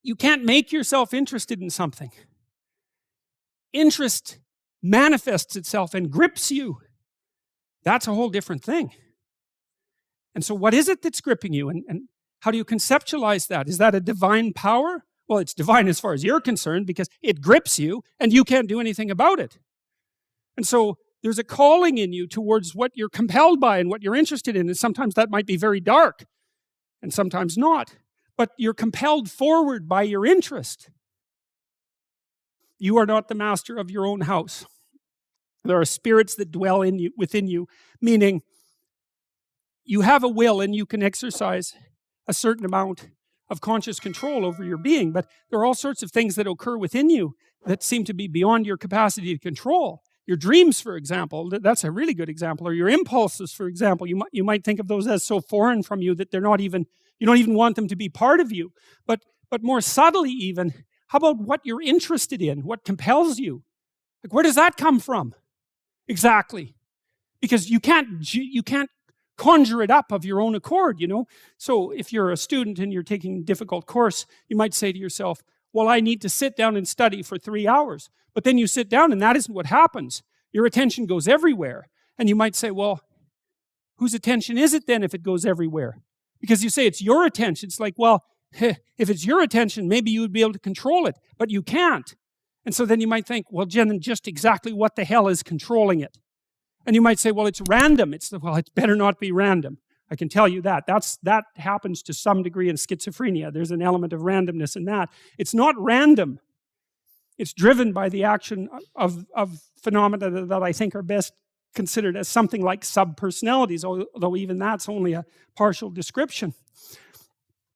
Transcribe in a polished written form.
You can't make yourself interested in something. Interest manifests itself and grips you. That's a whole different thing. And so what is it that's gripping you? And how do you conceptualize that? Is that a divine power? Well, it's divine as far as you're concerned because it grips you and you can't do anything about it. And so there's a calling in you towards what you're compelled by and what you're interested in. And sometimes that might be very dark and sometimes not. But you're compelled forward by your interest. You are not the master of your own house. There are spirits that dwell in you, within you, meaning you have a will and you can exercise a certain amount of conscious control over your being, but there are all sorts of things that occur within you that seem to be beyond your capacity to control. Your dreams, for example, that's a really good example, or your impulses, for example. You might think of those as so foreign from you that they're not even, you don't even want them to be part of you. But more subtly even, how about what you're interested in, what compels you? Like, where does that come from? Exactly. Because you can't conjure it up of your own accord, you know. So if you're a student and you're taking a difficult course, you might say to yourself, well, I need to sit down and study for 3 hours. But then you sit down and that isn't what happens. Your attention goes everywhere. And you might say, well, whose attention is it then if it goes everywhere? Because you say it's your attention. It's like, well, if it's your attention, maybe you would be able to control it, but you can't. And so then you might think, well, Jen, just exactly what the hell is controlling it? And you might say, well, it's random. Well, it better not be random. I can tell you that. That happens to some degree in schizophrenia. There's an element of randomness in that. It's not random. It's driven by the action of phenomena that I think are best considered as something like subpersonalities, although even that's only a partial description.